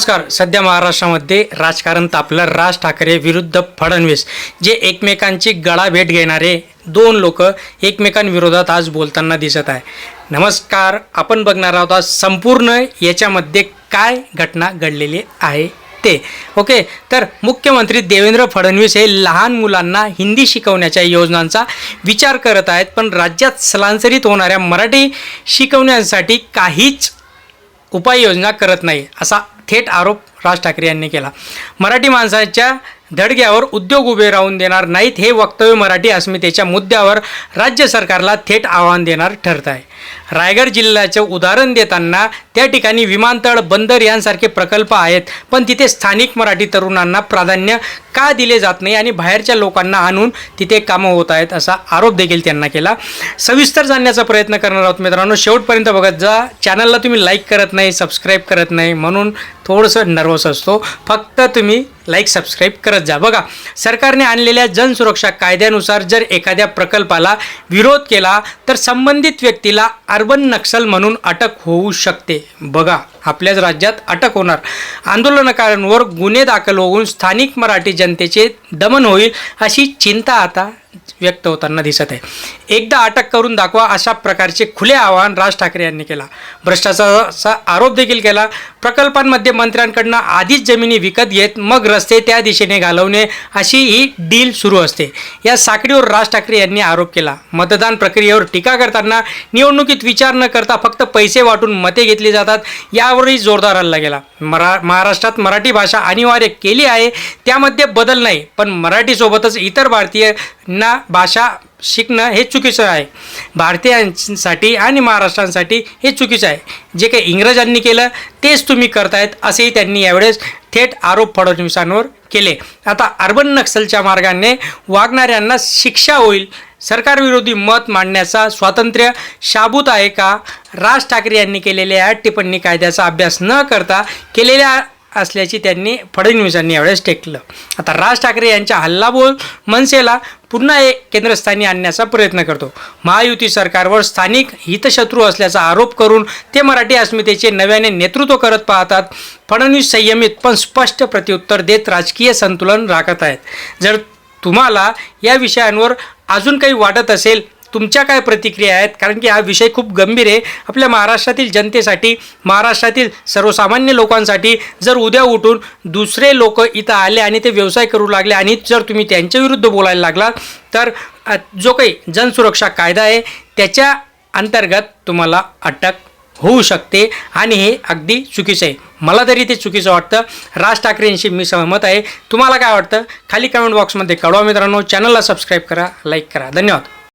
नमस्कार. सध्या महाराष्ट्रामध्ये राजकारण तापलं. राज ठाकरे विरुद्ध फडणवीस, जे एकमेकांची गळाभेट घेणारे दोन लोक एकमेकांविरोधात आज बोलताना दिसत आहे. नमस्कार. आपण बघणार आहोत आज संपूर्ण याच्यामध्ये काय घटना घडलेली आहे ते. ओके, तर मुख्यमंत्री देवेंद्र फडणवीस हे लहान मुलांना हिंदी शिकवण्याच्या योजनांचा विचार करत आहेत, पण राज्यात स्थलांतरित होणाऱ्या मराठी शिकवण्यासाठी काहीच उपाययोजना करत नाही, असा थेट आरोप राज ठाकरे यांनी केला. मराठी माणसाच्या धडग्यावर उद्योग उभे राहून देणार नाहीत, हे वक्तव्य मराठी अस्मितेच्या मुद्द्यावर राज्य सरकारला थेट आव्हान देणार ठरत आहे. रायगड जिल्ह्याचे उदाहरण देताना त्या ठिकाणी विमानतळ, बंदर यांसारखे प्रकल्प आहेत, पण तिथे स्थानिक मराठी तरुणांना प्राधान्य का दिले जात नाही आणि बाहेरच्या लोकांना आणून तिथे कामं होत आहेत, असा आरोप देखील त्यांना केला. सविस्तर जाणण्याचा प्रयत्न करणार आहोत मित्रांनो. शेवटपर्यंत बघत जा. चॅनलला तुम्ही लाईक करत नाही, सबस्क्राईब करत नाही, म्हणून थोडंसं नर्वस असतो. फक्त तुम्ही लाईक सबस्क्राईब करत जा. बघा, सरकारने आणलेल्या जनसुरक्षा कायद्यानुसार जर एखाद्या प्रकल्पाला विरोध केला तर संबंधित व्यक्तीला अर्बन नक्षल म्हणून अटक होऊ शकते. बघा, आपल्याच राज्यात अटक होणार. आंदोलनकारांवर गुन्हे दाखल होऊन स्थानिक मराठी जनतेचे दमन होईल अशी चिंता आता व्यक्त होताना दिसत आहे. एकदा अटक करून दाखवा, अशा प्रकारचे खुले आवाहन राज ठाकरे यांनी केला. भ्रष्टाचाराचा आरोप देखील केला. प्रकल्पांमध्ये मंत्र्यांकडनं आधीच जमिनी विकत घेत मग रस्ते त्या दिशेने घालवणे, अशी ही डील सुरू असते. या साखळीवर राज ठाकरे यांनी आरोप केला. मतदान प्रक्रियेवर टीका करताना निवडणुकीत विचार न करता फक्त पैसे वाटून मते घेतली जातात, यावरही जोरदार हल्ला केला. महाराष्ट्रात मराठी भाषा अनिवार्य केली आहे, त्यामध्ये बदल नाही, पण मराठीसोबतच इतर भारतीयांना भाषा शिकणं हे चुकीचं आहे. भारतीयांसाठी आणि महाराष्ट्रांसाठी हे चुकीचं आहे. जे काही इंग्रजांनी केलं तेच तुम्ही करतायत, असेही त्यांनी यावेळेस थेट आरोप फडणवीसांवर केले. आता अर्बन नक्षलच्या मार्गाने वागणाऱ्यांना शिक्षा होईल. सरकारविरोधी मत मांडण्याचा स्वातंत्र्य शाबूत आहे का? राज ठाकरे यांनी केलेल्या टिप्पणी कायद्याचा अभ्यास न करता केलेल्या असल्याची त्यांनी फडणवीसांनी यावेळेस टेकलं. आता राज ठाकरे यांच्या हल्लाबोल मनसेला पुन्हा एक केंद्रस्थानी आणण्याचा प्रयत्न करतो. महायुती सरकारवर स्थानिक हितशत्रू असल्याचा आरोप करून ते मराठी अस्मितेचे नव्याने नेतृत्व करत पाहतात. फडणवीस संयमित पण स्पष्ट प्रत्युत्तर देत राजकीय संतुलन राखत आहेत. जर तुम्हाला या विषयांवर अजून काही वाटत असेल, तुमच्या काय प्रतिक्रिया आहेत, कारण की हा विषय खूप गंभीर आहे आपल्या महाराष्ट्रातील जनतेसाठी, महाराष्ट्रातील सर्वसामान्य लोकांसाठी. जर उद्या उठून दुसरे लोक इथं आले आणि ते व्यवसाय करू लागले आणि जर तुम्ही त्यांच्या विरुद्ध बोलायला लागला तर जो काही जनसुरक्षा कायदा आहे त्याच्या अंतर्गत तुम्हाला अटक होऊ शकते आणि हे अगदी चुकीचं आहे. मला तरी ते चुकीचं वाटतं. राज ठाकरेंशी मी सहमत आहे. तुम्हाला काय वाटतं खाली कमेंट बॉक्समध्ये कळवा मित्रांनो. चॅनलला सबस्क्राईब करा, लाईक करा. धन्यवाद.